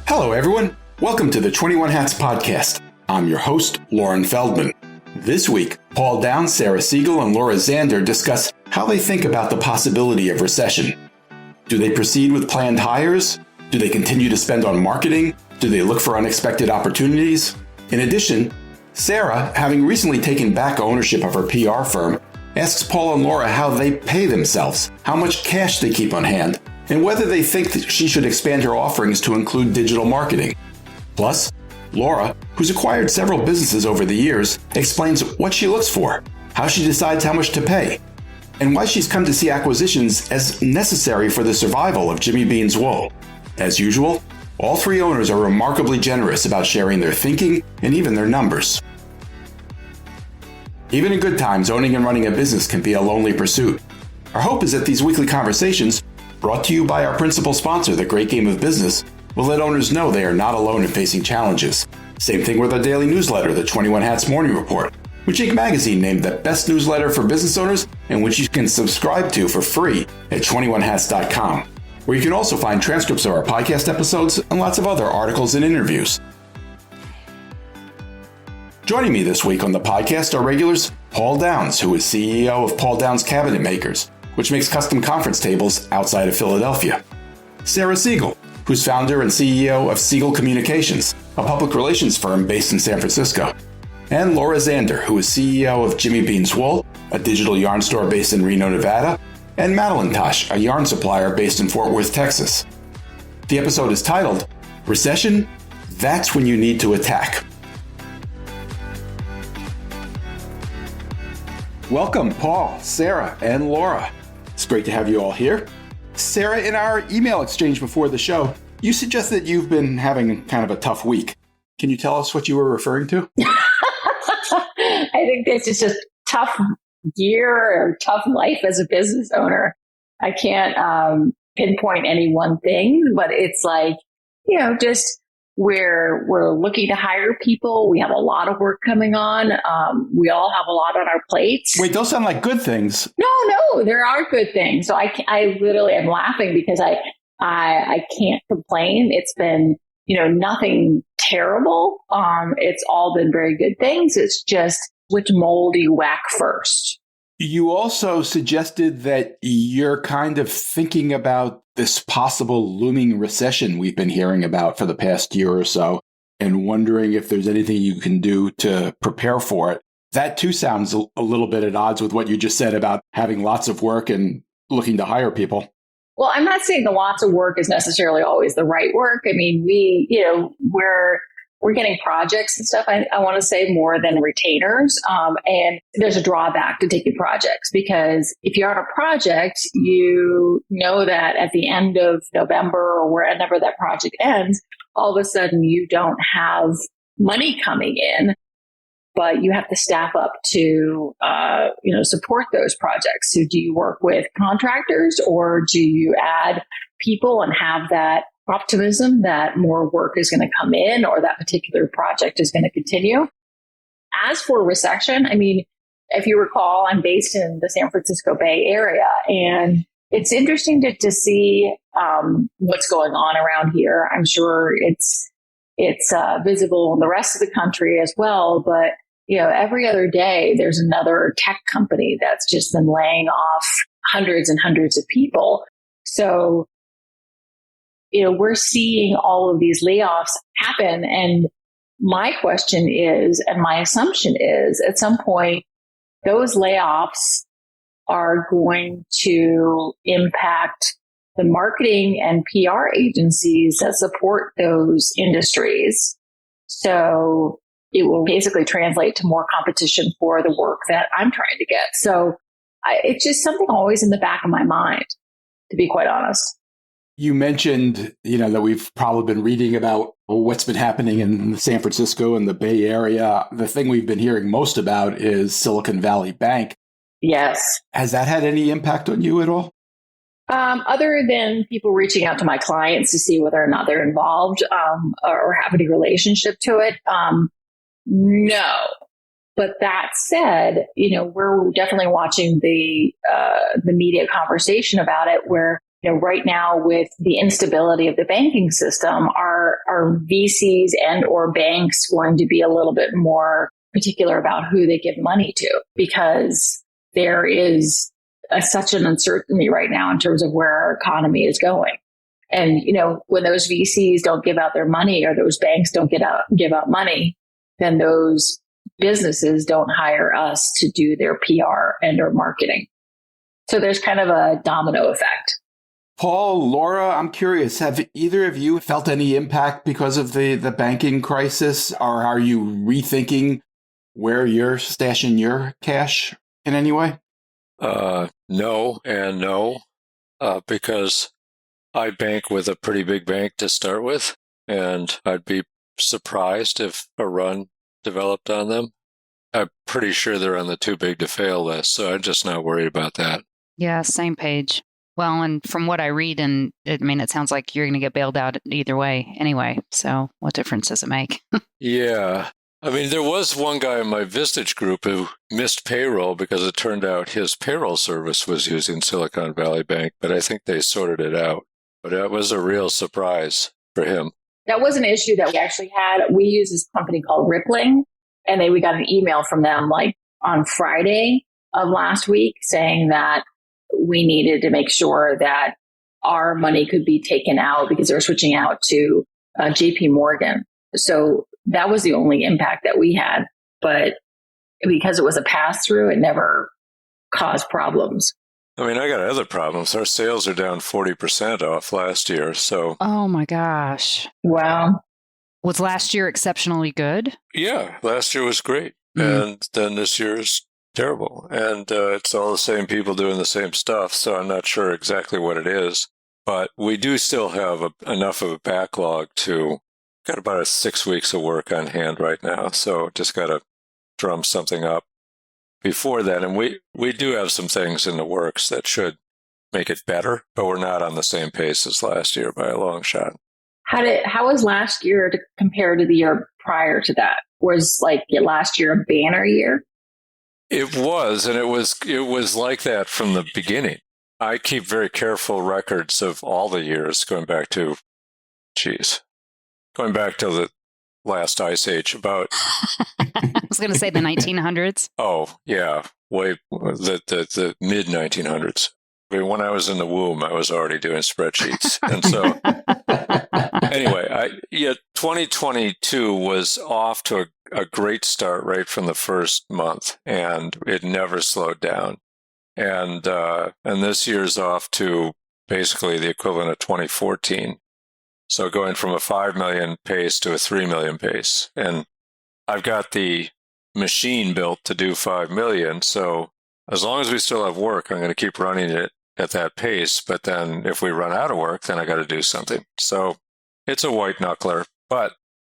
Hello, everyone. Welcome to the 21 Hats podcast. I'm your host, Lauren Feldman. This week, Paul Downs, Sarah Segal, and Laura Zander discuss how they think about the possibility of recession. Do they proceed with planned hires? Do they continue to spend on marketing? Do they look for unexpected opportunities? In addition, Sarah, having recently taken back ownership of her PR firm, asks Paul and Laura how they pay themselves, how much cash they keep on hand, and whether they think that she should expand her offerings to include digital marketing. Plus, Laura, who's acquired several businesses over the years, explains what she looks for, how she decides how much to pay, and why she's come to see acquisitions as necessary for the survival of Jimmy Bean's Wool. As usual, all three owners are remarkably generous about sharing their thinking and even their numbers. Even in good times, owning and running a business can be a lonely pursuit. Our hope is that these weekly conversations, brought to you by our principal sponsor, The Great Game of Business, will let owners know they are not alone in facing challenges. Same thing with our daily newsletter, the 21 Hats Morning Report, which Inc. magazine named the best newsletter for business owners and which you can subscribe to for free at 21hats.com, where you can also find transcripts of our podcast episodes and lots of other articles and interviews. Joining me this week on the podcast are regulars Paul Downs, who is CEO of Paul Downs Cabinet Makers, which makes custom conference tables outside of Philadelphia. Sarah Segal, who's founder and CEO of Segal Communications, a public relations firm based in San Francisco. And Laura Zander, who is CEO of Jimmy Bean's Wool, a digital yarn store based in Reno, Nevada, and Madelinetosh, a yarn supplier based in Fort Worth, Texas. The episode is titled, Recession? That's When You Need to Attack. Welcome, Paul, Sarah, and Laura. It's great to have you all here. Sarah, in our email exchange before the show, you suggested you've been having kind of a tough week. Can you tell us what you were referring to? I think this is just tough year or tough life as a business owner. I can't pinpoint any one thing, but it's like, just we're looking to hire people. We have a lot of work coming on. We all have a lot on our plates. Wait, those sound like good things. No, there are good things. So I literally am laughing because I can't complain. It's been, nothing terrible. It's all been very good things. It's just which mold do you whack first? You also suggested that you're kind of thinking about this possible looming recession we've been hearing about for the past year or so and wondering if there's anything you can do to prepare for it. That too sounds a little bit at odds with what you just said about having lots of work and looking to hire people. Well, I'm not saying the lots of work is necessarily always the right work. I mean, we're getting projects and stuff, I want to say, more than retainers. And there's a drawback to taking projects because if you're on a project, you know that at the end of November or wherever that project ends, all of a sudden you don't have money coming in, but you have to staff up to, support those projects. So do you work with contractors or do you add people and have that optimism that more work is going to come in or that particular project is going to continue? As for recession, I mean, if you recall, I'm based in the San Francisco Bay Area, and it's interesting to see what's going on around here. I'm sure it's visible in the rest of the country as well, but every other day there's another tech company that's just been laying off hundreds and hundreds of people. So we're seeing all of these layoffs happen. And my question is, and my assumption is, at some point, those layoffs are going to impact the marketing and PR agencies that support those industries. So it will basically translate to more competition for the work that I'm trying to get. So it's just something always in the back of my mind, to be quite honest. You mentioned, that we've probably been reading about what's been happening in San Francisco and the Bay Area. The thing we've been hearing most about is Silicon Valley Bank. Yes. Has that had any impact on you at all? Other than people reaching out to my clients to see whether or not they're involved or have any relationship to it, no. But that said, we're definitely watching the media conversation about it where right now with the instability of the banking system, are VCs and or banks going to be a little bit more particular about who they give money to? Because there is such an uncertainty right now in terms of where our economy is going. And, when those VCs don't give out their money or those banks don't give out money, then those businesses don't hire us to do their PR and or marketing. So there's kind of a domino effect. Paul, Laura, I'm curious, have either of you felt any impact because of the banking crisis, or are you rethinking where you're stashing your cash in any way? No and no, because I bank with a pretty big bank to start with, and I'd be surprised if a run developed on them. I'm pretty sure they're on the too big to fail list, so I'm just not worried about that. Yeah, same page. Well, and from what I read, it sounds like you're going to get bailed out either way anyway. So what difference does it make? Yeah. There was one guy in my Vistage group who missed payroll because it turned out his payroll service was using Silicon Valley Bank, but I think they sorted it out. But that was a real surprise for him. That was an issue that we actually had. We use this company called Rippling, and we got an email from them like on Friday of last week saying that we needed to make sure that our money could be taken out because they were switching out to JP Morgan. So that was the only impact that we had. But because it was a pass through, it never caused problems. I got other problems. Our sales are down 40% off last year. So, oh my gosh. Wow. Was last year exceptionally good? Yeah, last year was great. And then this year's terrible. And it's all the same people doing the same stuff. So I'm not sure exactly what it is. But we do still have enough of a backlog got about 6 weeks of work on hand right now. So just got to drum something up before that. And we do have some things in the works that should make it better, but we're not on the same pace as last year by a long shot. How was last year to compare to the year prior to that? Was last year a banner year? It was, and it was like that from the beginning. I keep very careful records of all the years going back to the last ice age, about I was going to say the 1900s. Oh, yeah, the mid 1900s. When I was in the womb, I was already doing spreadsheets. And so anyway, 2022 was off to a great start right from the first month, and it never slowed down. And this year's off to basically the equivalent of 2014. So going from a 5 million pace to a 3 million pace. And I've got the machine built to do 5 million. So as long as we still have work, I'm going to keep running it at that pace. But then if we run out of work, then I got to do something. So it's a white knuckler. But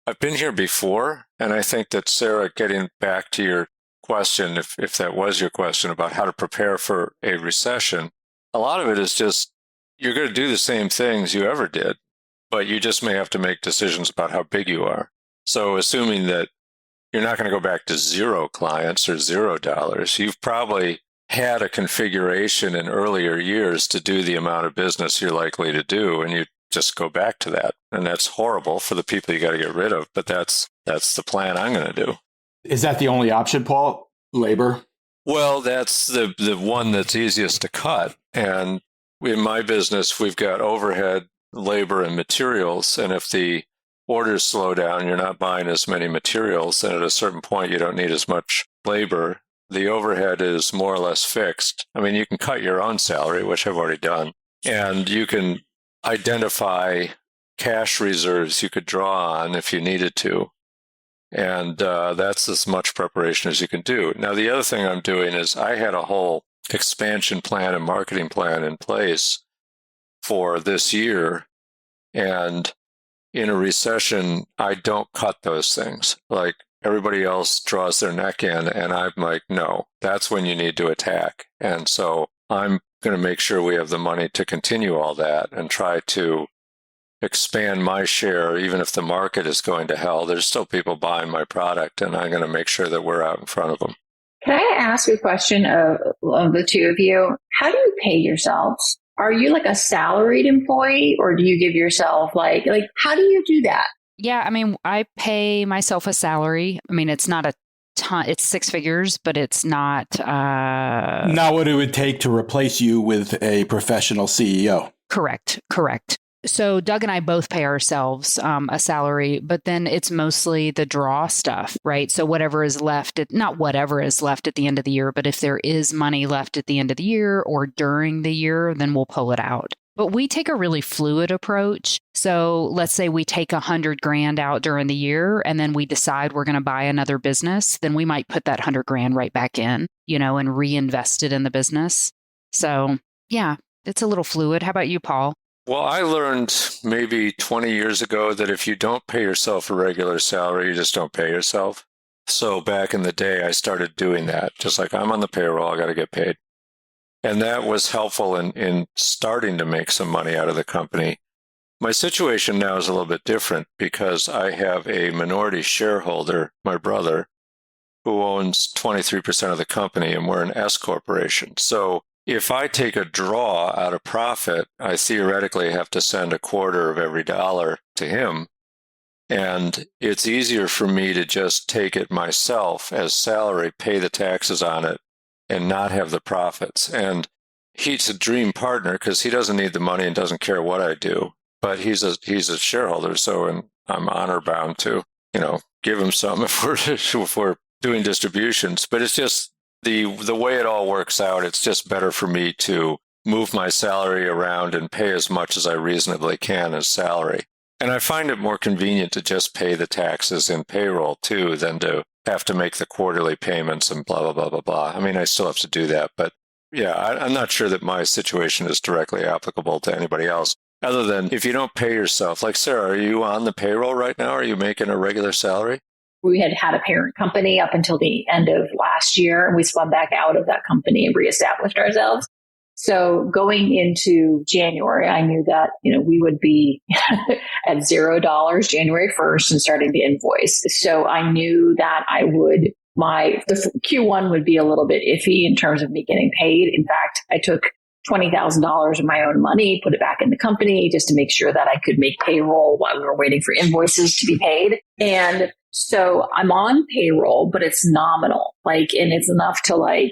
I've been here before. And I think that, Sarah, getting back to your question, if that was your question about how to prepare for a recession, a lot of it is just you're going to do the same things you ever did, but you just may have to make decisions about how big you are. So assuming that you're not going to go back to 0 clients or $0, you've probably had a configuration in earlier years to do the amount of business you're likely to do, and you just go back to that. And that's horrible for the people you got to get rid of, but that's the plan I'm going to do. Is that the only option, Paul? Labor? Well, that's the one that's easiest to cut. And in my business, we've got overhead, labor, and materials. And if the orders slow down, you're not buying as many materials. And at a certain point, you don't need as much labor. The overhead is more or less fixed. You can cut your own salary, which I've already done. And you can identify cash reserves you could draw on if you needed to. And that's as much preparation as you can do. Now, the other thing I'm doing is I had a whole expansion plan and marketing plan in place for this year. And in a recession, I don't cut those things. Like everybody else draws their neck in, and I'm like, no, that's when you need to attack. And so I'm going to make sure we have the money to continue all that and try to expand my share. Even if the market is going to hell, there's still people buying my product, and I'm going to make sure that we're out in front of them. Can I ask you a question of the two of you? How do you pay yourselves? Are you like a salaried employee, or do you give yourself like how do you do that? Yeah, I mean, I pay myself a salary. I mean, it's not a ton, it's six figures, but it's not not what it would take to replace you with a professional CEO. Correct. So Doug and I both pay ourselves a salary, but then it's mostly the draw stuff, right? So whatever is left, not whatever is left at the end of the year, but if there is money left at the end of the year or during the year, then we'll pull it out. But we take a really fluid approach. So let's say we take $100,000 out during the year and then we decide we're going to buy another business, then we might put that $100,000 right back in, and reinvest it in the business. So yeah, it's a little fluid. How about you, Paul? Well, I learned maybe 20 years ago that if you don't pay yourself a regular salary, you just don't pay yourself. So back in the day, I started doing that. Just like I'm on the payroll, I got to get paid. And that was helpful in starting to make some money out of the company. My situation now is a little bit different because I have a minority shareholder, my brother, who owns 23% of the company, and we're an S corporation. So if I take a draw out of profit, I theoretically have to send a quarter of every dollar to him. And it's easier for me to just take it myself as salary, pay the taxes on it, and not have the profits. And he's a dream partner because he doesn't need the money and doesn't care what I do. But he's a shareholder, so I'm honor bound to, give him some if we're doing distributions. But it's just the way it all works out, it's just better for me to move my salary around and pay as much as I reasonably can as salary. And I find it more convenient to just pay the taxes in payroll too than to have to make the quarterly payments and blah, blah, blah, blah, blah. I mean, I still have to do that. But yeah, I'm not sure that my situation is directly applicable to anybody else. Other than if you don't pay yourself, like Sarah, are you on the payroll right now? Are you making a regular salary? We had a parent company up until the end of last year, and we spun back out of that company and reestablished ourselves. So going into January, I knew that, we would be at $0 January 1st and starting to invoice. So I knew that the Q1 would be a little bit iffy in terms of me getting paid. In fact, I took $20,000 of my own money, put it back in the company just to make sure that I could make payroll while we were waiting for invoices to be paid. And so I'm on payroll, but it's nominal, and it's enough to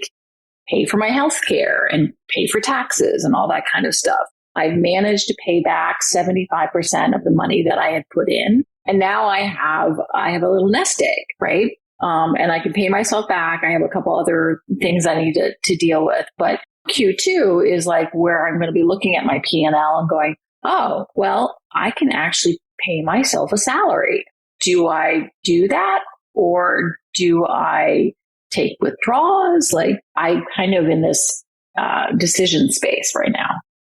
pay for my health care and pay for taxes and all that kind of stuff. I've managed to pay back 75% of the money that I had put in. And now I have a little nest egg, right? And I can pay myself back. I have a couple other things I need to deal with, but Q2 is where I'm going to be looking at my P&L and going, oh, well, I can actually pay myself a salary. Do I do that, or do I take withdrawals? I'm kind of in this decision space right now.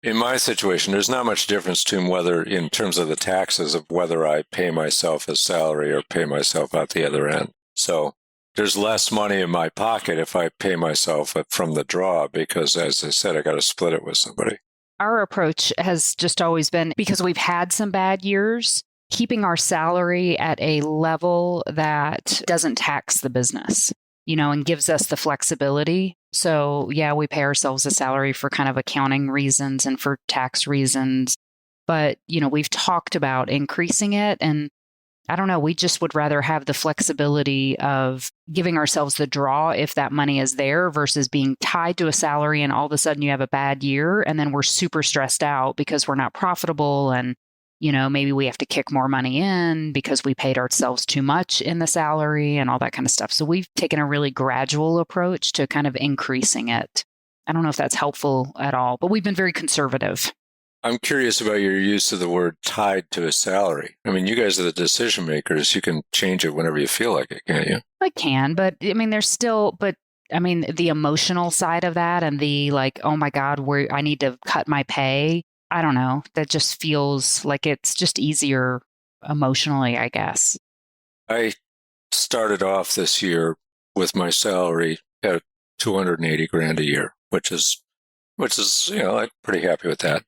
In my situation, there's not much difference between whether, in terms of the taxes, of whether I pay myself as salary or pay myself out the other end. So there's less money in my pocket if I pay myself from the draw because, as I said, I got to split it with somebody. Our approach has just always been, because we've had some bad years, keeping our salary at a level that doesn't tax the business, and gives us the flexibility. So yeah, we pay ourselves a salary for kind of accounting reasons and for tax reasons. But, we've talked about increasing it, and I don't know, we just would rather have the flexibility of giving ourselves the draw if that money is there versus being tied to a salary and all of a sudden you have a bad year and then we're super stressed out because we're not profitable and maybe we have to kick more money in because we paid ourselves too much in the salary and all that kind of stuff. So we've taken a really gradual approach to kind of increasing it. I don't know if that's helpful at all, but we've been very conservative. I'm curious about your use of the word tied to a salary. I mean, you guys are the decision makers. You can change it whenever you feel like it, can't you? I can, but I mean, the emotional side of that and the oh my God, I need to cut my pay. I don't know. That just feels like it's just easier emotionally, I guess. I started off this year with my salary at $280,000 a year, which is I'm pretty happy with that.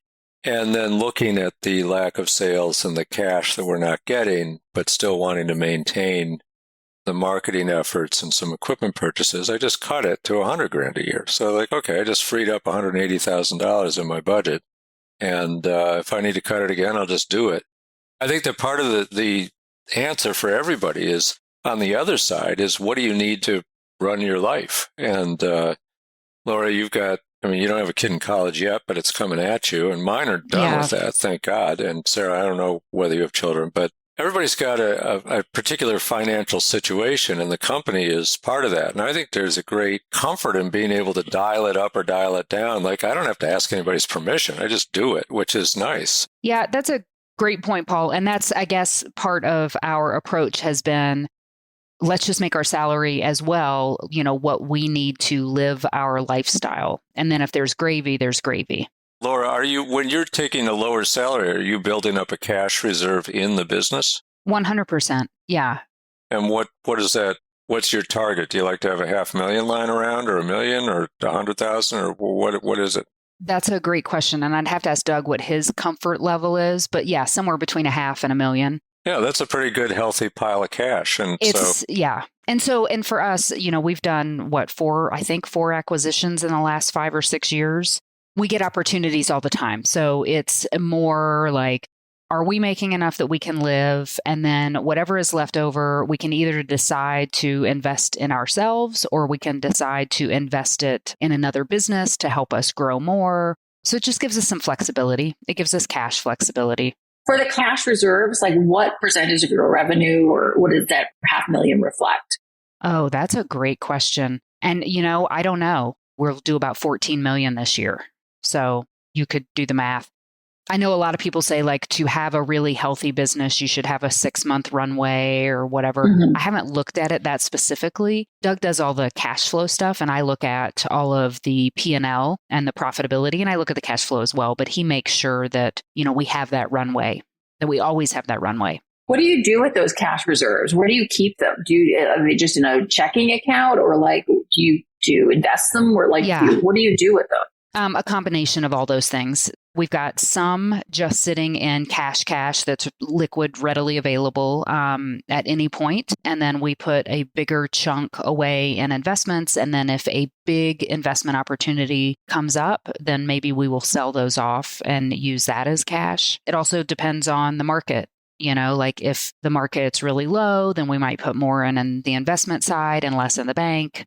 And then looking at the lack of sales and the cash that we're not getting, but still wanting to maintain the marketing efforts and some equipment purchases, I just cut it to $100,000 a year. So like, okay, I just freed up $180,000 in my budget. And if I need to cut it again, I'll just do it. I think that part of the answer for everybody is on the other side is, what do you need to run your life? And Laura, you don't have a kid in college yet, but it's coming at you. And mine are done with that, thank God. And Sarah, I don't know whether you have children, but everybody's got a particular financial situation, and the company is part of that. And I think there's a great comfort in being able to dial it up or dial it down. Like, I don't have to ask anybody's permission. I just do it, which is nice. Yeah, that's a great point, Paul. And that's, I guess, part of our approach has been, let's just make our salary as well, what we need to live our lifestyle. And then if there's gravy, there's gravy. Laura, when you're taking a lower salary, are you building up a cash reserve in the business? 100%. Yeah. And what is that? What's your target? Do you like to have $500,000 lying around, or $1 million, or $100,000, or what is it? That's a great question. And I'd have to ask Doug what his comfort level is. But yeah, somewhere between $500,000 and $1 million. Yeah, that's a pretty good, healthy pile of cash. And yeah. And for us, we've done four acquisitions in the last 5 or 6 years. We get opportunities all the time. So it's more like, are we making enough that we can live? And then whatever is left over, we can either decide to invest in ourselves, or we can decide to invest it in another business to help us grow more. So it just gives us some flexibility. It gives us cash flexibility. For the cash reserves, like what percentage of your revenue, or what does that $500,000 reflect? Oh, that's a great question. And, I don't know. We'll do about 14 million this year. So you could do the math. I know a lot of people say, like, to have a really healthy business, you should have a 6-month runway or whatever. Mm-hmm. I haven't looked at it that specifically. Doug does all the cash flow stuff, and I look at all of the P&L and the profitability, and I look at the cash flow as well. But he makes sure that, we have that runway, that we always have that runway. What do you do with those cash reserves? Where do you keep them? Are they just in a checking account, or like, do you invest them, or like, what do you do with them? A combination of all those things. We've got some just sitting in cash that's liquid, readily available at any point. And then we put a bigger chunk away in investments. And then if a big investment opportunity comes up, then maybe we will sell those off and use that as cash. It also depends on the market. Like if the market's really low, then we might put more in the investment side and less in the bank.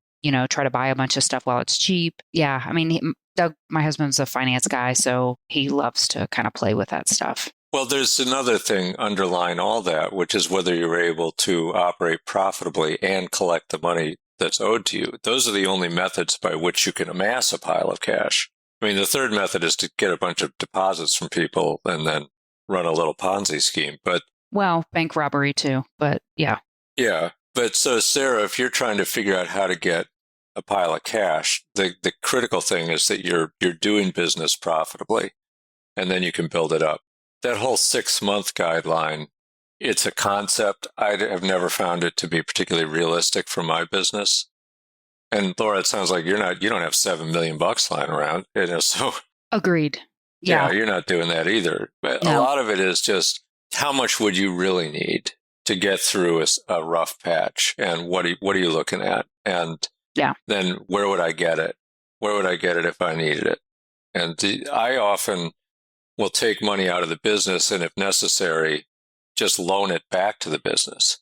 Try to buy a bunch of stuff while it's cheap. Yeah. I mean, Doug, my husband's a finance guy, so he loves to kind of play with that stuff. Well, there's another thing underlying all that, which is whether you're able to operate profitably and collect the money that's owed to you. Those are the only methods by which you can amass a pile of cash. I mean, the third method is to get a bunch of deposits from people and then run a little Ponzi scheme. Well, bank robbery too, but yeah. Yeah. But so, Sarah, if you're trying to figure out how to get a pile of cash, the critical thing is that you're doing business profitably, and then you can build it up. That whole 6-month guideline, it's a concept. I have never found it to be particularly realistic for my business. And Laura, it sounds like you don't have $7 million lying around, so. Agreed. Yeah. You're not doing that either. But no. A lot of it is just, how much would you really need to get through a rough patch? And what are you looking at? And then where would I get it? Where would I get it if I needed it? And I often will take money out of the business, and if necessary, just loan it back to the business.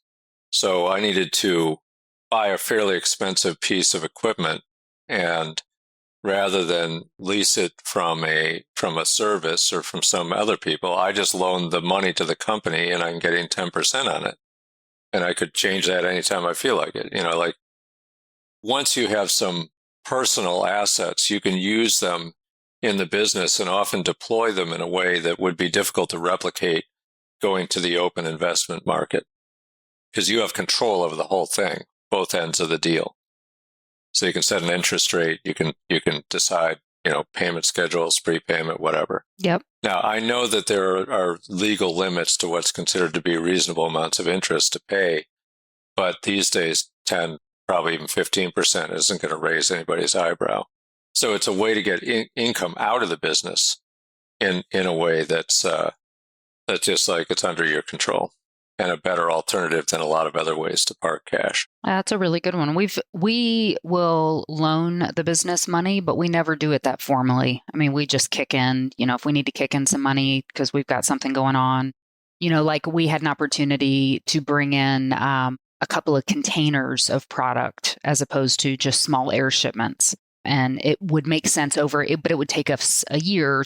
So I needed to buy a fairly expensive piece of equipment, and rather than lease it from a service or from some other people, I just loaned the money to the company, and I'm getting 10% on it. And I could change that anytime I feel like it. Like, once you have some personal assets, you can use them in the business and often deploy them in a way that would be difficult to replicate going to the open investment market, because you have control over the whole thing, both ends of the deal. So you can set an interest rate, you can decide, payment schedules, prepayment, whatever. Yep. Now, I know that there are legal limits to what's considered to be reasonable amounts of interest to pay, but these days 10, probably even 15% isn't going to raise anybody's eyebrow. So it's a way to get income out of the business in a way that's just like it's under your control. and a better alternative than a lot of other ways to park cash. That's a really good one. We will loan the business money, but we never do it that formally. I mean, we just kick in, if we need to kick in some money because we've got something going on. Like we had an opportunity to bring in a couple of containers of product as opposed to just small air shipments. And it would make sense but it would take us a year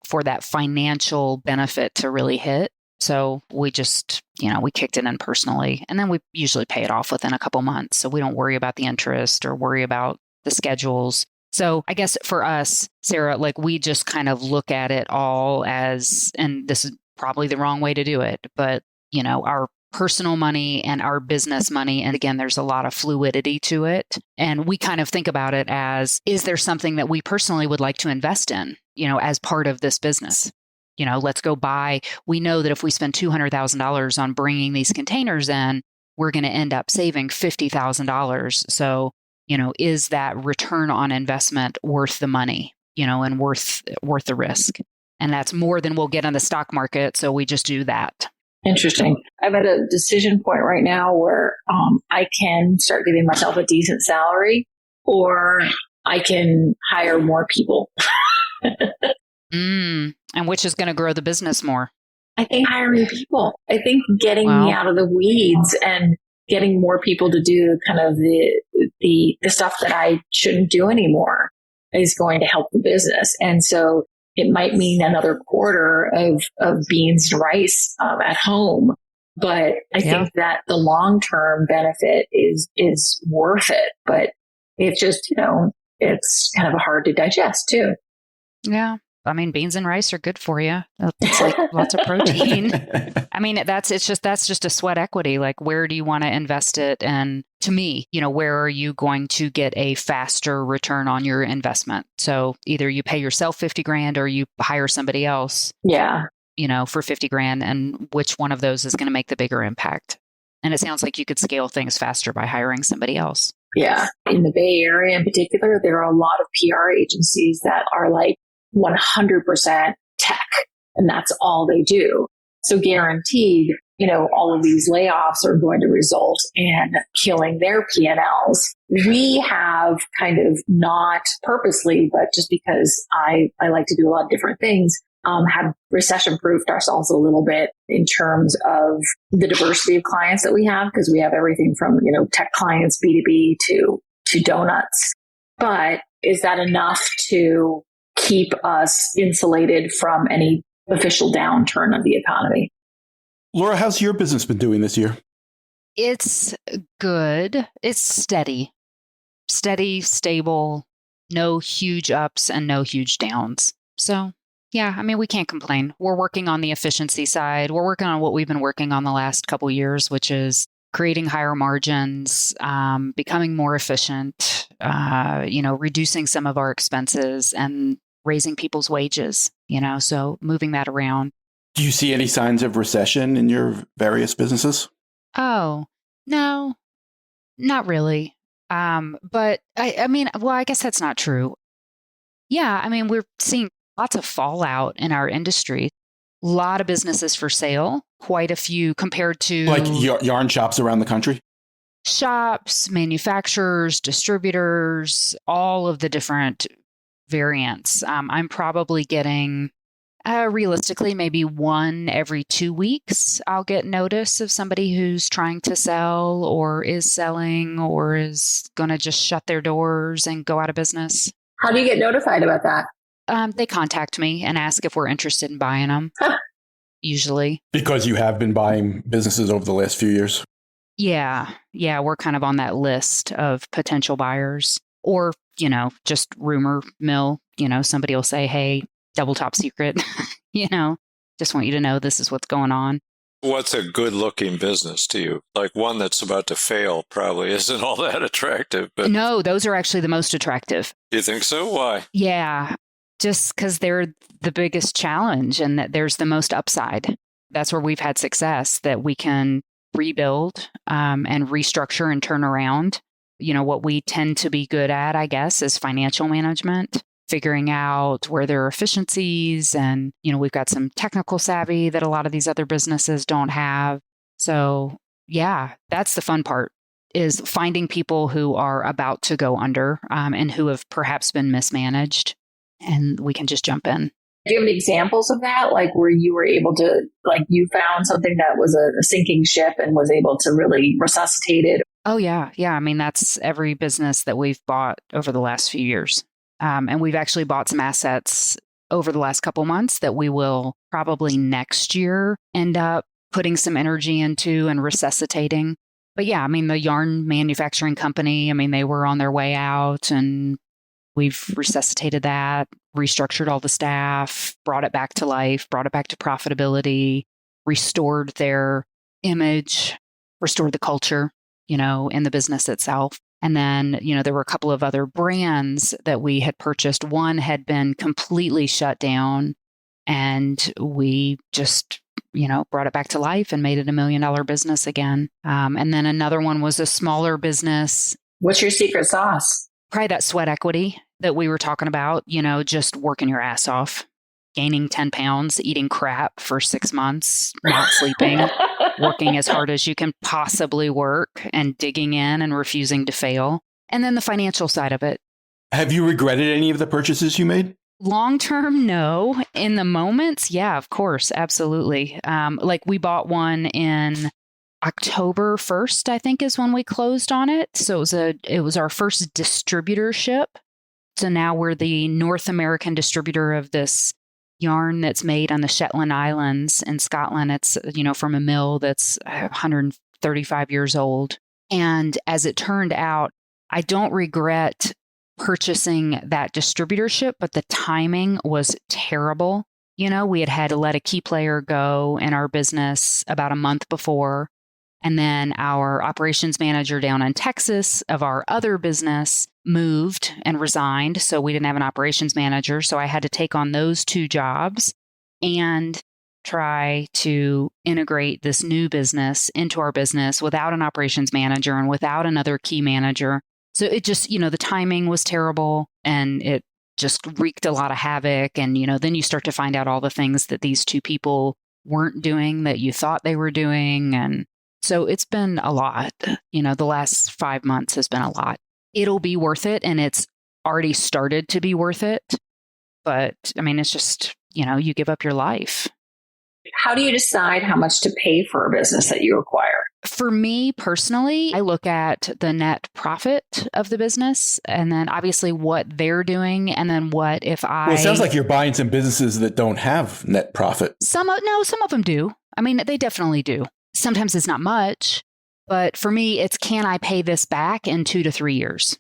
for that financial benefit to really hit. So we just, we kicked it in personally, and then we usually pay it off within a couple months. So we don't worry about the interest or worry about the schedules. So I guess for us, Sarah, like we just kind of look at it all as, and this is probably the wrong way to do it, but our personal money and our business money. And again, there's a lot of fluidity to it. And we kind of think about it as, is there something that we personally would like to invest in, as part of this business? Let's go buy. We know that if we spend $200,000 on bringing these containers in, we're going to end up saving $50,000. So, is that return on investment worth the money, and worth the risk? And that's more than we'll get on the stock market. So we just do that. Interesting. I'm at a decision point right now where I can start giving myself a decent salary, or I can hire more people. And which is going to grow the business more? I think hiring people. I think getting me out of the weeds and getting more people to do kind of the stuff that I shouldn't do anymore is going to help the business. And so it might mean another quarter of beans and rice at home. But I think that the long-term benefit is worth it. But it's just, it's kind of hard to digest too. Yeah. I mean, beans and rice are good for you. It's like lots of protein. I mean, that's just a sweat equity. Like, where do you want to invest it? And to me, where are you going to get a faster return on your investment? So either you pay yourself $50,000 or you hire somebody else. Yeah. For $50,000, and which one of those is going to make the bigger impact? And it sounds like you could scale things faster by hiring somebody else. Yeah. In the Bay Area in particular, there are a lot of PR agencies that are like 100% tech, and that's all they do. So guaranteed, all of these layoffs are going to result in killing their P&Ls. We have kind of not purposely, but just because I like to do a lot of different things, have recession-proofed ourselves a little bit in terms of the diversity of clients that we have, because we have everything from, tech clients, B2B to donuts. But is that enough to keep us insulated from any official downturn of the economy? Laura, how's your business been doing this year? It's good. It's steady, stable, no huge ups and no huge downs. So yeah, I mean, we can't complain. We're working on the efficiency side. We're working on what we've been working on the last couple of years, which is creating higher margins, becoming more efficient, reducing some of our expenses and raising people's wages, so moving that around. Do you see any signs of recession in your various businesses? Oh, no, not really. But I guess that's not true. Yeah, I mean, we're seeing lots of fallout in our industry. A lot of businesses for sale, quite a few compared to... Like yarn shops around the country? Shops, manufacturers, distributors, all of the different variants. I'm probably getting, realistically, maybe one every 2 weeks. I'll get notice of somebody who's trying to sell or is selling or is going to just shut their doors and go out of business. How do you get notified about that? They contact me and ask if we're interested in buying them, usually. Because you have been buying businesses over the last few years? Yeah, we're kind of on that list of potential buyers. Or, just rumor mill, somebody will say, hey, double top secret, just want you to know this is what's going on. What's a good looking business to you? Like one that's about to fail probably isn't all that attractive. But no, those are actually the most attractive. You think so? Why? Yeah, just because they're the biggest challenge and that there's the most upside. That's where we've had success, that we can rebuild and restructure and turn around. What we tend to be good at, I guess, is financial management, figuring out where there are efficiencies. And, we've got some technical savvy that a lot of these other businesses don't have. So yeah, that's the fun part, is finding people who are about to go under and who have perhaps been mismanaged, and we can just jump in. Do you have any examples of that? Like where you were able to, like you found something that was a sinking ship and was able to really resuscitate it? Oh, yeah. Yeah. I mean, that's every business that we've bought over the last few years. And we've actually bought some assets over the last couple months that we will probably next year end up putting some energy into and resuscitating. But yeah, I mean, the yarn manufacturing company, I mean, they were on their way out, and we've resuscitated that, restructured all the staff, brought it back to life, brought it back to profitability, restored their image, restored the culture, in the business itself. And then, there were a couple of other brands that we had purchased. One had been completely shut down, and we just, brought it back to life and made it $1 million business again. And then another one was a smaller business. What's your secret sauce? Probably that sweat equity that we were talking about, just working your ass off, gaining 10 pounds, eating crap for 6 months, not sleeping, working as hard as you can possibly work, and digging in and refusing to fail. And then the financial side of it. Have you regretted any of the purchases you made? Long term, no. In the moments, yeah, of course, absolutely. Like we bought one in October 1st, I think, is when we closed on it. So it was our first distributorship. So now we're the North American distributor of this yarn that's made on the Shetland Islands in Scotland. It's, from a mill that's 135 years old. And as it turned out, I don't regret purchasing that distributorship, but the timing was terrible. We had to let a key player go in our business about a month before. And then our operations manager down in Texas of our other business moved and resigned. So we didn't have an operations manager. So I had to take on those 2 jobs and try to integrate this new business into our business without an operations manager and without another key manager. So it just, the timing was terrible, and it just wreaked a lot of havoc. And, then you start to find out all the things that these 2 people weren't doing that you thought they were doing. And so it's been a lot. The last 5 months has been a lot. It'll be worth it, and it's already started to be worth it. But I mean, it's just, you give up your life. How do you decide how much to pay for a business that you acquire? For me personally, I look at the net profit of the business, and then obviously what they're doing, and then what if I... Well, it sounds like you're buying some businesses that don't have net profit. Some of them do. I mean, they definitely do. Sometimes it's not much, but for me, it's, can I pay this back in 2 to 3 years?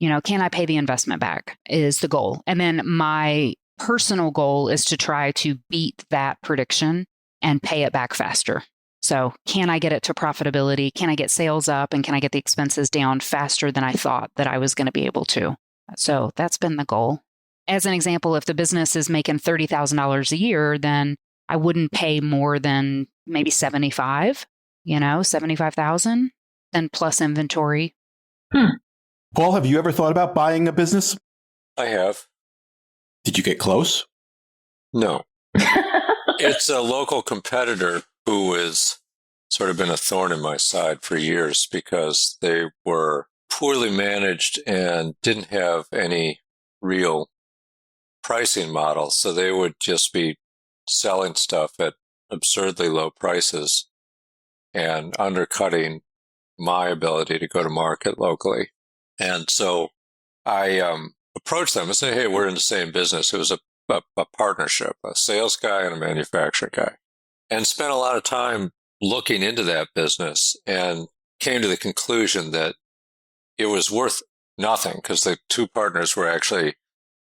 Can I pay the investment back is the goal. And then my personal goal is to try to beat that prediction and pay it back faster. So can I get it to profitability? Can I get sales up? And can I get the expenses down faster than I thought that I was going to be able to? So that's been the goal. As an example, if the business is making $30,000 a year, then I wouldn't pay more than maybe 75,000, then plus inventory. Paul, have you ever thought about buying a business? I have. Did you get close? No. It's a local competitor who has sort of been a thorn in my side for years because they were poorly managed and didn't have any real pricing model. So they would just be selling stuff at absurdly low prices and undercutting my ability to go to market locally. And so I approached them and said, hey, we're in the same business. It was a partnership, a sales guy and a manufacturing guy, and spent a lot of time looking into that business and came to the conclusion that it was worth nothing because the 2 partners were actually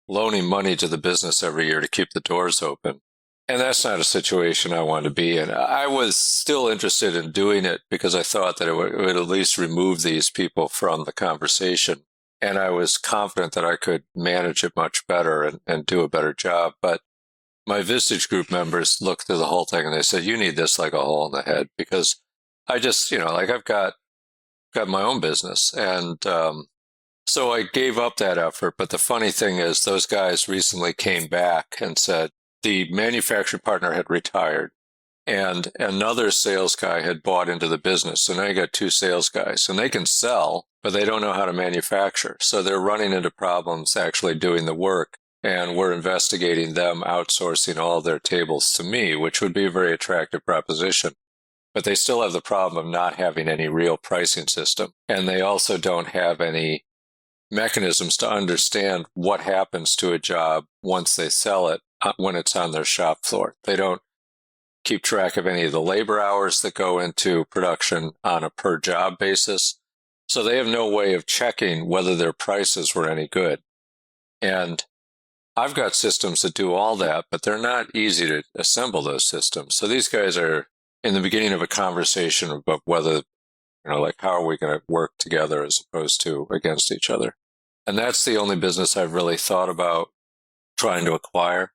loaning money to the business every year to keep the doors open. And that's not a situation I wanted to be in. I was still interested in doing it because I thought that it would at least remove these people from the conversation. And I was confident that I could manage it much better and do a better job. But my Vistage Group members looked through the whole thing and they said, you need this like a hole in the head because I just, I've got my own business. And so I gave up that effort. But the funny thing is those guys recently came back and said the manufacturing partner had retired and another sales guy had bought into the business. So now you got two sales guys, and they can sell, but they don't know how to manufacture. So they're running into problems actually doing the work. And we're investigating them outsourcing all their tables to me, which would be a very attractive proposition. But they still have the problem of not having any real pricing system. And they also don't have any mechanisms to understand what happens to a job once they sell it when it's on their shop floor. They don't keep track of any of the labor hours that go into production on a per job basis. So they have no way of checking whether their prices were any good. And I've got systems that do all that, but they're not easy to assemble those systems. So these guys are in the beginning of a conversation about whether, like, how are we going to work together as opposed to against each other? And that's the only business I've really thought about trying to acquire.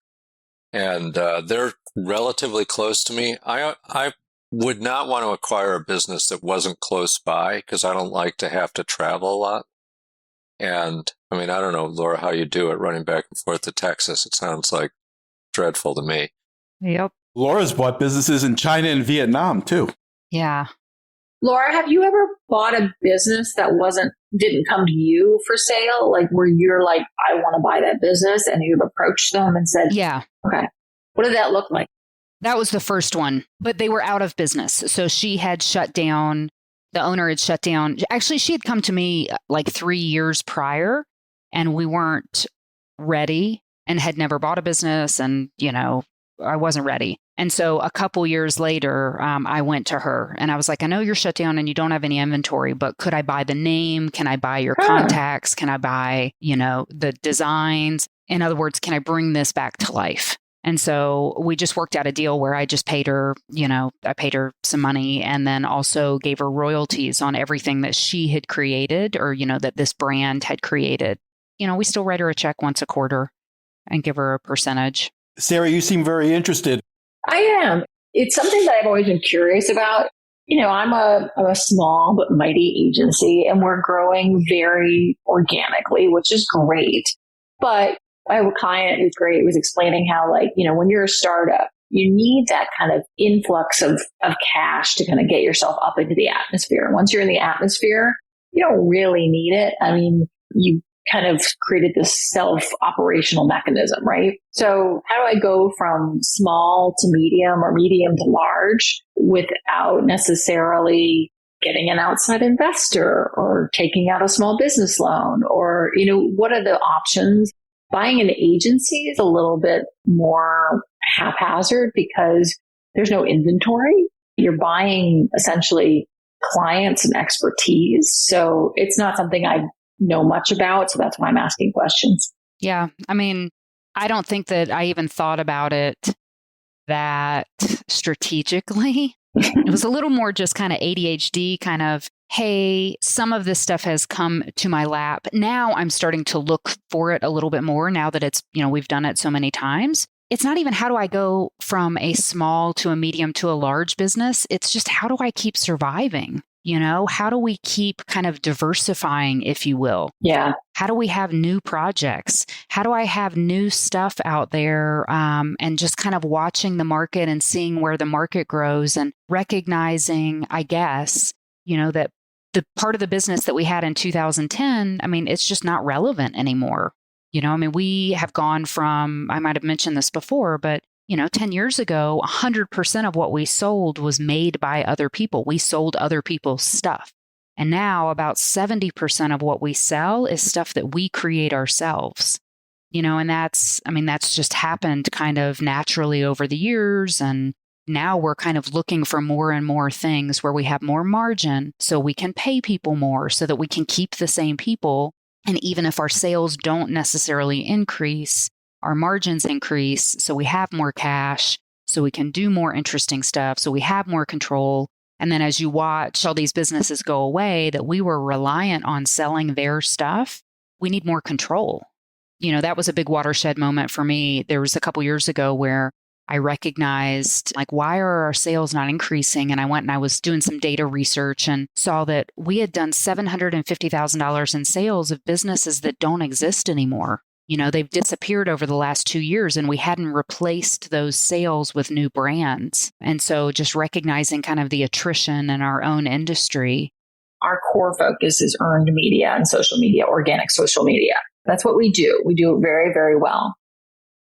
And they're relatively close to me. I would not want to acquire a business that wasn't close by because I don't like to have to travel a lot. And I mean, I don't know, Laura, how you do it running back and forth to Texas. It sounds like dreadful to me. Yep. Laura's bought businesses in China and Vietnam, too. Yeah. Laura, have you ever bought a business that didn't come to you for sale? Like where you're like, I want to buy that business, and you've approached them and said, Yeah. Okay. What did that look like? That was the first one, but they were out of business. So she had shut down. The owner had shut down. Actually, she had come to me like 3 years prior, and we weren't ready and had never bought a business. And, I wasn't ready. And so a couple years later, I went to her and I was like, I know you're shut down and you don't have any inventory, but could I buy the name? Can I buy your contacts? Can I buy, the designs? In other words, can I bring this back to life? And so we just worked out a deal where I just paid her, I paid her some money and then also gave her royalties on everything that she had created or, that this brand had created. We still write her a check once a quarter and give her a percentage. Sarah, you seem very interested. I am. It's something that I've always been curious about. I'm a small but mighty agency, and we're growing very organically, which is great. But I have a client who's great, who was explaining how, when you're a startup, you need that kind of influx of cash to kind of get yourself up into the atmosphere. Once you're in the atmosphere, you don't really need it. I mean, you kind of created this self-operational mechanism, right? So how do I go from small to medium or medium to large without necessarily getting an outside investor or taking out a small business loan? Or, what are the options? Buying an agency is a little bit more haphazard because there's no inventory. You're buying essentially clients and expertise. So it's not something I know much about. So that's why I'm asking questions. Yeah. I mean, I don't think that I even thought about it that strategically. It was a little more just kind of ADHD kind of, hey, some of this stuff has come to my lap. Now I'm starting to look for it a little bit more now that it's, we've done it so many times. It's not even how do I go from a small to a medium to a large business. It's just how do I keep surviving? How do we keep kind of diversifying, if you will? Yeah. How do we have new projects? How do I have new stuff out there and just kind of watching the market and seeing where the market grows and recognizing, I guess, that the part of the business that we had in 2010, I mean, it's just not relevant anymore. We have gone from, I might have mentioned this before, but 10 years ago, 100% of what we sold was made by other people. We sold other people's stuff. And now about 70% of what we sell is stuff that we create ourselves. And that's just happened kind of naturally over the years. And now we're kind of looking for more and more things where we have more margin so we can pay people more so that we can keep the same people. And even if our sales don't necessarily increase, our margins increase, so we have more cash, so we can do more interesting stuff, so we have more control. And then as you watch all these businesses go away that we were reliant on selling their stuff, we need more control. That was a big watershed moment for me. There was a couple years ago where I recognized, why are our sales not increasing? And I went and I was doing some data research and saw that we had done $750,000 in sales of businesses that don't exist anymore. They've disappeared over the last 2 years and we hadn't replaced those sales with new brands. And so just recognizing kind of the attrition in our own industry. Our core focus is earned media and social media, organic social media. That's what we do. We do it very, very well.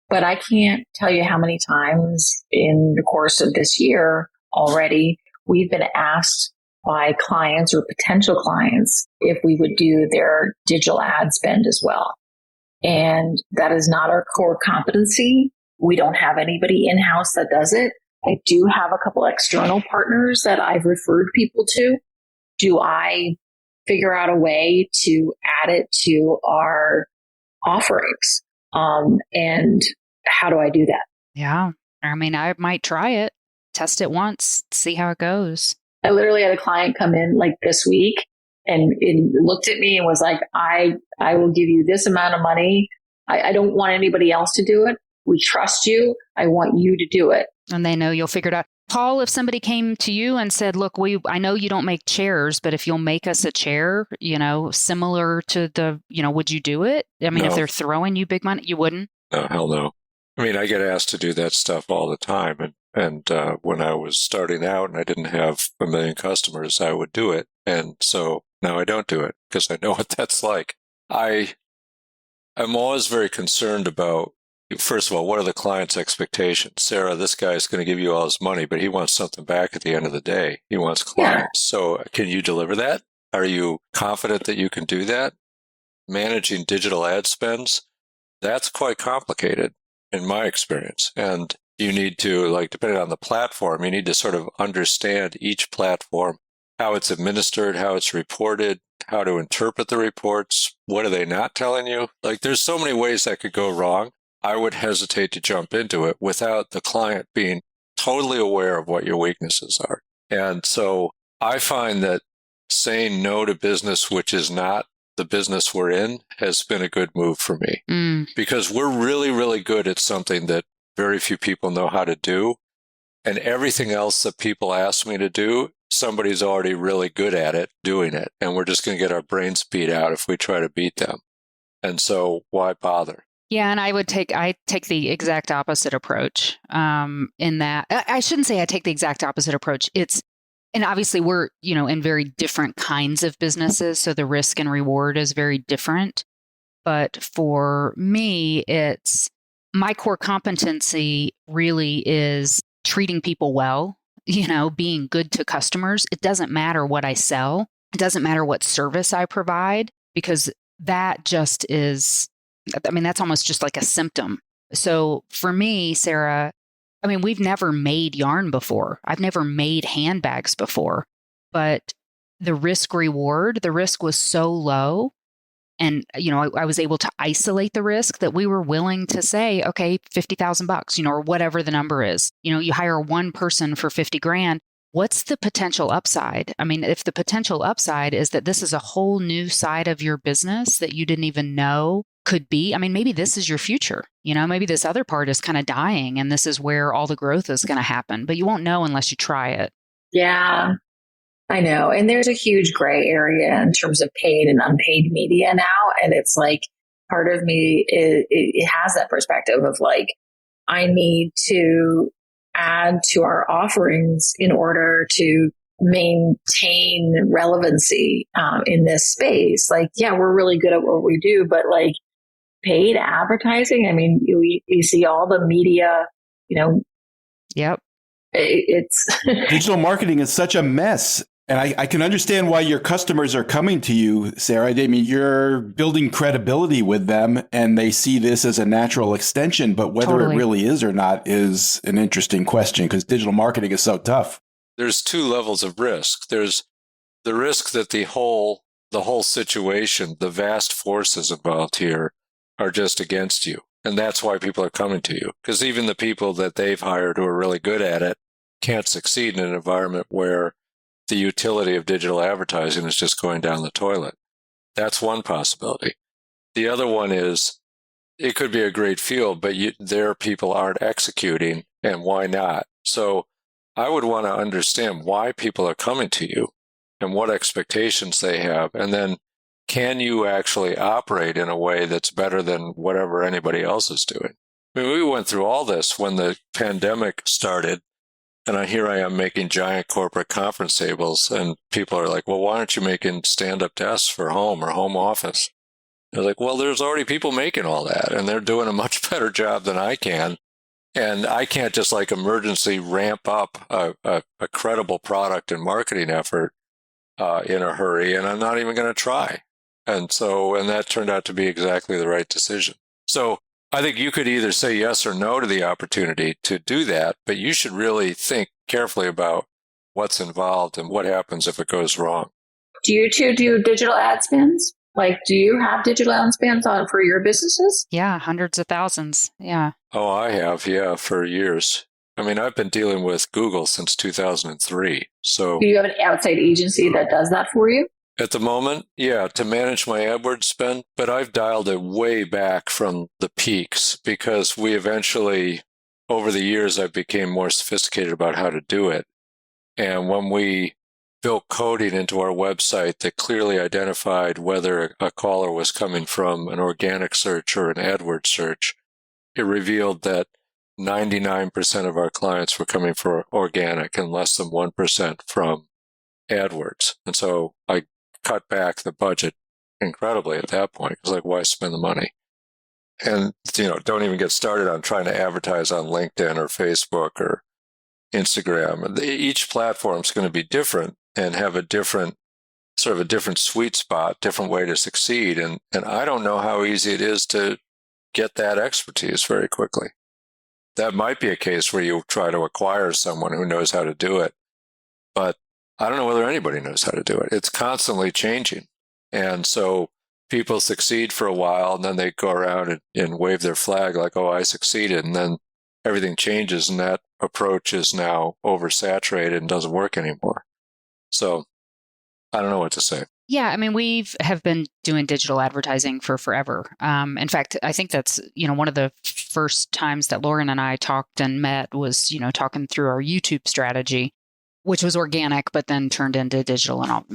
But I can't tell you how many times in the course of this year already, we've been asked by clients or potential clients if we would do their digital ad spend as well. And that is not our core competency. We don't have anybody in-house that does it. I do have a couple external partners that I've referred people to. Do I figure out a way to add it to our offerings? And how do I do that? Yeah. I mean, I might try it, test it once, see how it goes. I literally had a client come in like this week and looked at me and was like, I will give you this amount of money. I don't want anybody else to do it. We trust you. I want you to do it. And they know you'll figure it out. Paul, if somebody came to you and said, look, I know you don't make chairs, but if you'll make us a chair, similar to would you do it? I mean, No. If they're throwing you big money, you wouldn't? No, hell no. I mean, I get asked to do that stuff all the time. And when I was starting out and I didn't have 1 million customers, I would do it. And so now I don't do it because I know what that's like. I'm always very concerned about, first of all, what are the client's expectations? Sarah, this guy's going to give you all his money, but he wants something back at the end of the day. He wants clients. Yeah. So can you deliver that? Are you confident that you can do that? Managing digital ad spends, that's quite complicated in my experience. And you need to, depending on the platform, you need to sort of understand each platform, how it's administered, how it's reported, how to interpret the reports. What are they not telling you? There's so many ways that could go wrong. I would hesitate to jump into it without the client being totally aware of what your weaknesses are. And so I find that saying no to business, which is not the business we're in, has been a good move for me because we're really, really good at something that very few people know how to do. And everything else that people ask me to do, somebody's already really good at it, doing it. And we're just going to get our brains beat out if we try to beat them. And so why bother? Yeah, and I take the exact opposite approach in that. I shouldn't say I take the exact opposite approach. And obviously we're, in very different kinds of businesses. So the risk and reward is very different. But for me, it's my core competency really is treating people well, being good to customers. It doesn't matter what I sell. It doesn't matter what service I provide, because that just is, that's almost just like a symptom. So for me, Sarah, we've never made yarn before. I've never made handbags before, but the risk was so low. And, I was able to isolate the risk that we were willing to say, okay, $50,000, or whatever the number is. You hire one person for $50,000. What's the potential upside? If the potential upside is that this is a whole new side of your business that you didn't even know could be, maybe this is your future. Maybe this other part is kind of dying and this is where all the growth is going to happen, but you won't know unless you try it. Yeah. I know. And there's a huge gray area in terms of paid and unpaid media now. And it's part of me, it has that perspective of I need to add to our offerings in order to maintain relevancy in this space. We're really good at what we do, but paid advertising, you see all the media, Yep. It's digital marketing is such a mess. And I can understand why your customers are coming to you, Sarah. You're building credibility with them and they see this as a natural extension. But whether it really is or not is an interesting question because digital marketing is so tough. There's two levels of risk. There's the risk that the whole situation, the vast forces involved here are just against you. And that's why people are coming to you. Because even the people that they've hired who are really good at it can't succeed in an environment where the utility of digital advertising is just going down the toilet. That's one possibility. The other one is it could be a great field, but their people aren't executing, and why not? So I would want to understand why people are coming to you and what expectations they have. And then can you actually operate in a way that's better than whatever anybody else is doing? I mean, we went through all this when the pandemic started, and here I am making giant corporate conference tables, and people are like, well, why aren't you making stand-up desks for home or home office? I was like, well, there's already people making all that, and they're doing a much better job than I can. And I can't just like emergency ramp up a credible product and marketing effort in a hurry, and I'm not even going to try. And that turned out to be exactly the right decision. So I think you could either say yes or no to the opportunity to do that, but you should really think carefully about what's involved and what happens if it goes wrong. Do you two do digital ad spends? Like, do you have digital ad spends on for your businesses? Yeah, hundreds of thousands. Yeah. Oh, I have, yeah, for years. I mean, I've been dealing with Google since 2003. So do you have an outside agency that does that for you? At the moment, yeah, to manage my AdWords spend, but I've dialed it way back from the peaks because we eventually, over the years, I became more sophisticated about how to do it. And when we built coding into our website that clearly identified whether a caller was coming from an organic search or an AdWords search, it revealed that 99% of our clients were coming from organic and less than 1% from AdWords. And so I cut back the budget incredibly at that point. It was like, why spend the money? And, don't even get started on trying to advertise on LinkedIn or Facebook or Instagram. Each platform is going to be different and have a different sweet spot, different way to succeed. And I don't know how easy it is to get that expertise very quickly. That might be a case where you try to acquire someone who knows how to do it. But I don't know whether anybody knows how to do it. It's constantly changing. And so people succeed for a while, and then they go around and wave their flag like, oh, I succeeded. And then everything changes, and that approach is now oversaturated and doesn't work anymore. So I don't know what to say. Yeah, I mean, have been doing digital advertising for forever. In fact, I think that's, one of the first times that Lauren and I talked and met was, talking through our YouTube strategy, which was organic, but then turned into digital and all,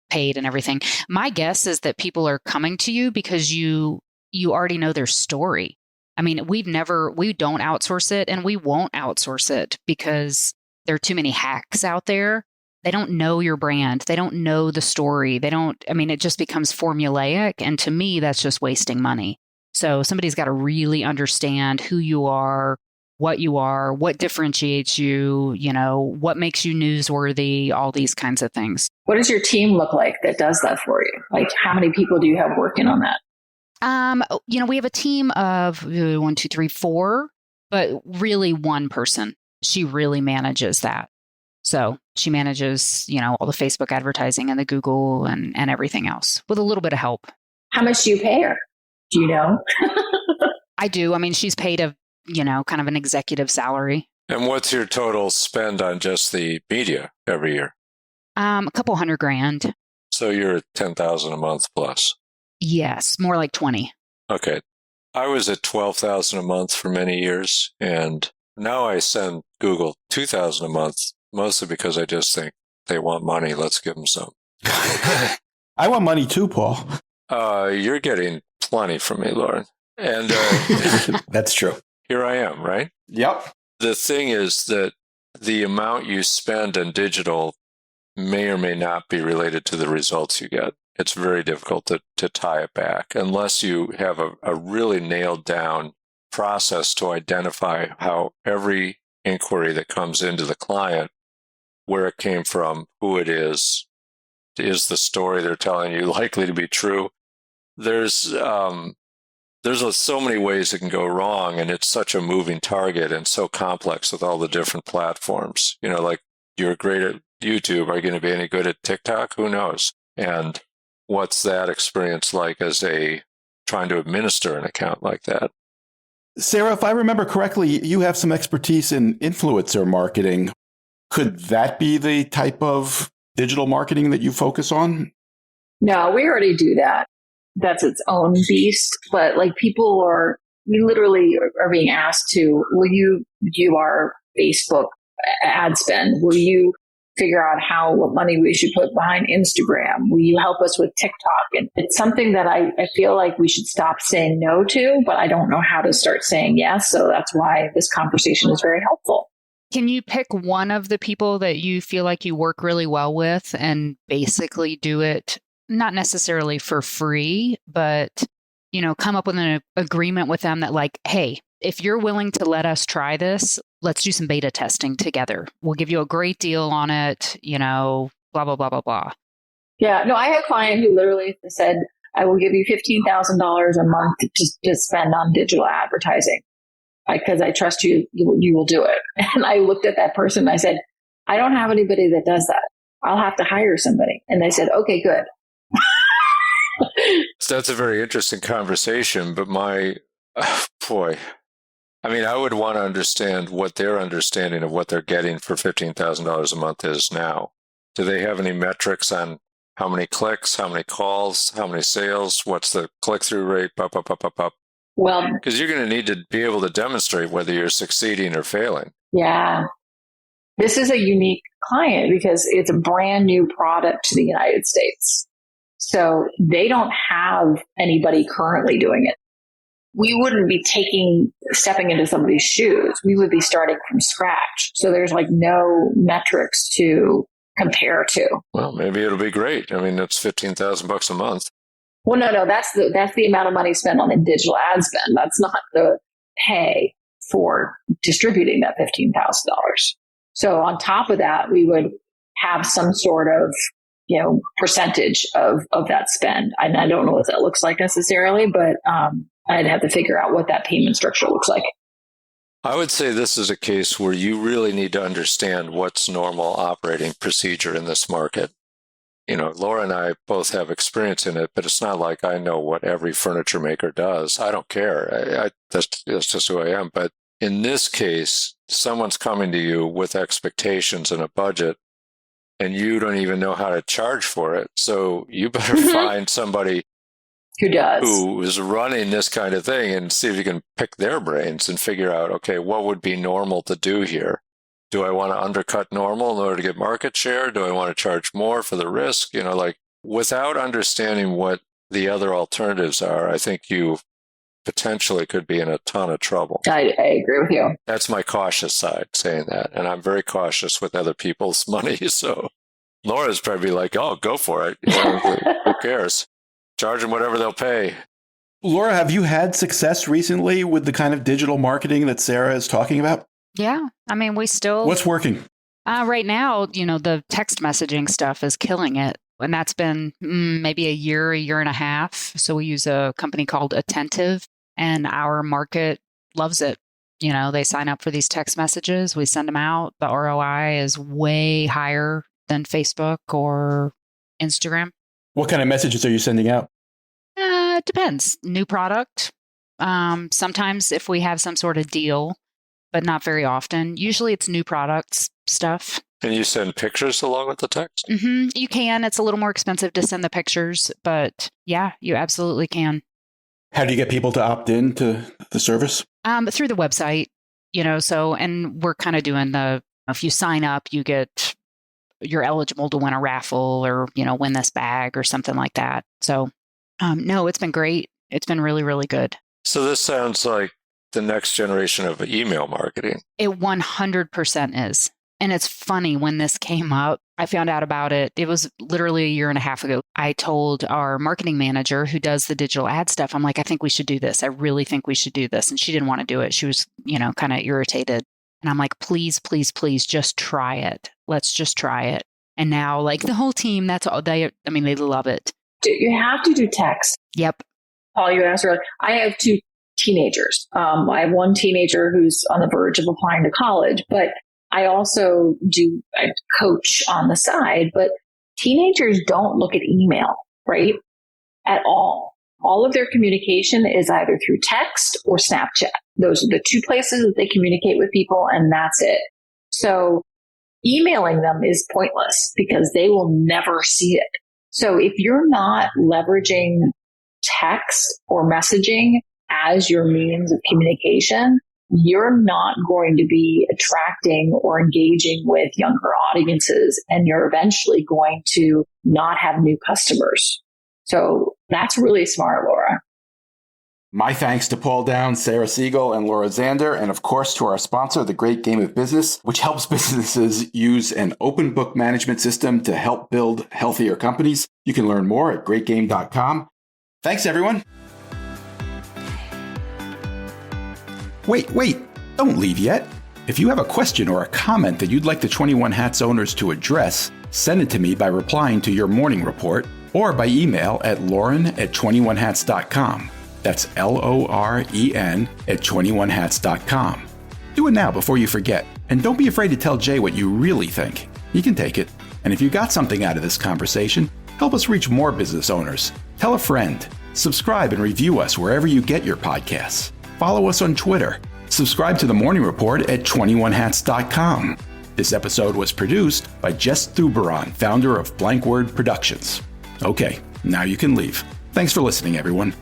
paid and everything. My guess is that people are coming to you because you already know their story. I mean, we don't outsource it, and we won't outsource it because there are too many hacks out there. They don't know your brand. They don't know the story. It just becomes formulaic. And to me, that's just wasting money. So somebody's got to really understand who you are, what differentiates you, what makes you newsworthy, all these kinds of things. What does your team look like that does that for you? Like, how many people do you have working on that? We have a team of 1, 2, 3, 4, but really one person. She really manages that. So she manages, all the Facebook advertising and the Google and everything else with a little bit of help. How much do you pay her? Do you know? I do. I mean, she's paid kind of an executive salary. And what's your total spend on just the media every year? A couple $100,000. So you're at $10,000 a month plus. Yes, more like 20. Okay. I was at $12,000 a month for many years, and now I send Google $2,000 a month, mostly because I just think they want money. Let's give them some. I want money too, Paul. You're getting plenty from me, Lauren. And that's true. Here I am, right? Yep. The thing is that the amount you spend on digital may or may not be related to the results you get. It's very difficult to tie it back unless you have a really nailed down process to identify how every inquiry that comes into the client, where it came from, who it is the story they're telling you likely to be true? There's so many ways it can go wrong, and it's such a moving target and so complex with all the different platforms. Like, you're great at YouTube. Are you going to be any good at TikTok? Who knows? And what's that experience like as trying to administer an account like that? Sarah, if I remember correctly, you have some expertise in influencer marketing. Could that be the type of digital marketing that you focus on? No, we already do that. That's its own beast. But we literally are being asked to, will you do our Facebook ad spend? Will you figure out what money we should put behind Instagram? Will you help us with TikTok? And it's something that I feel like we should stop saying no to, but I don't know how to start saying yes. So that's why this conversation is very helpful. Can you pick one of the people that you feel like you work really well with and basically do it, not necessarily for free, but, come up with an agreement with them that like, hey, if you're willing to let us try this, let's do some beta testing together. We'll give you a great deal on it, blah, blah, blah, blah, blah. Yeah, no, I had a client who literally said, I will give you $15,000 a month to spend on digital advertising because I trust you, you will do it. And I looked at that person and I said, I don't have anybody that does that. I'll have to hire somebody. And they said, okay, good. So that's a very interesting conversation, but I would want to understand what their understanding of what they're getting for $15,000 a month is now. Do they have any metrics on how many clicks, how many calls, how many sales, what's the click-through rate, Well, because you're going to need to be able to demonstrate whether you're succeeding or failing. Yeah. This is a unique client because it's a brand new product to the United States. So they don't have anybody currently doing it. We wouldn't be stepping into somebody's shoes. We would be starting from scratch. So there's like no metrics to compare to. Well, maybe it'll be great. That's $15,000 a month. Well, no, that's the amount of money spent on the digital ad spend. That's not the pay for distributing that $15,000. So on top of that, we would have some sort of, percentage of that spend. And I don't know what that looks like necessarily, but I'd have to figure out what that payment structure looks like. I would say this is a case where you really need to understand what's normal operating procedure in this market. Laura and I both have experience in it, but it's not like I know what every furniture maker does. I don't care. That's just who I am. But in this case, someone's coming to you with expectations and a budget, and you don't even know how to charge for it. So you better find somebody who is running this kind of thing and see if you can pick their brains and figure out, okay, what would be normal to do here? Do I want to undercut normal in order to get market share? Do I want to charge more for the risk? Without understanding what the other alternatives are, I think you potentially could be in a ton of trouble. I agree with you. That's my cautious side saying that. And I'm very cautious with other people's money. So Laura's probably like, oh, go for it. Who cares? Charge them whatever they'll pay. Laura, have you had success recently with the kind of digital marketing that Sarah is talking about? Yeah. we still... What's working? Right now, the text messaging stuff is killing it. And that's been maybe a year and a half. So we use a company called Attentive, and our market loves it. They sign up for these text messages. We send them out. The ROI is way higher than Facebook or Instagram. What kind of messages are you sending out? It depends. New product. Sometimes if we have some sort of deal, but not very often. Usually it's new products stuff. Can you send pictures along with the text? Mm-hmm. You can. It's a little more expensive to send the pictures, but yeah, you absolutely can. How do you get people to opt in to the service? Through the website, and we're kind of doing if you sign up, you're eligible to win a raffle or, win this bag or something like that. So, no, it's been great. It's been really, really good. So this sounds like the next generation of email marketing. It 100% is. And it's funny, when this came up, I found out about it. It was literally a year and a half ago. I told our marketing manager who does the digital ad stuff, I'm like, I think we should do this. I really think we should do this. And she didn't want to do it. She was, kind of irritated. And I'm like, please, please, please, just try it. Let's just try it. And now, the whole team, that's all they love it. You have to do text. Yep. Paul, you asked earlier. I have 2 teenagers. I have one teenager who's on the verge of applying to college, but I also I coach on the side, but teenagers don't look at email, right? At all. All of their communication is either through text or Snapchat. Those are the 2 places that they communicate with people, and that's it. So emailing them is pointless because they will never see it. So if you're not leveraging text or messaging as your means of communication, you're not going to be attracting or engaging with younger audiences, and you're eventually going to not have new customers. So that's really smart, Laura. My thanks to Paul Downs, Sarah Segal, and Laura Zander, and of course to our sponsor, The Great Game of Business, which helps businesses use an open book management system to help build healthier companies. You can learn more at greatgame.com. Thanks, everyone. Wait, don't leave yet. If you have a question or a comment that you'd like the 21 Hats owners to address, send it to me by replying to your morning report or by email at lauren@21hats.com. That's LOREN at 21hats.com. Do it now before you forget. And don't be afraid to tell Jay what you really think. He can take it. And if you got something out of this conversation, help us reach more business owners. Tell a friend. Subscribe and review us wherever you get your podcasts. Follow us on Twitter. Subscribe to the Morning Report at 21hats.com. This episode was produced by Jess Thuberon, founder of Blank Word Productions. Okay, now you can leave. Thanks for listening, everyone.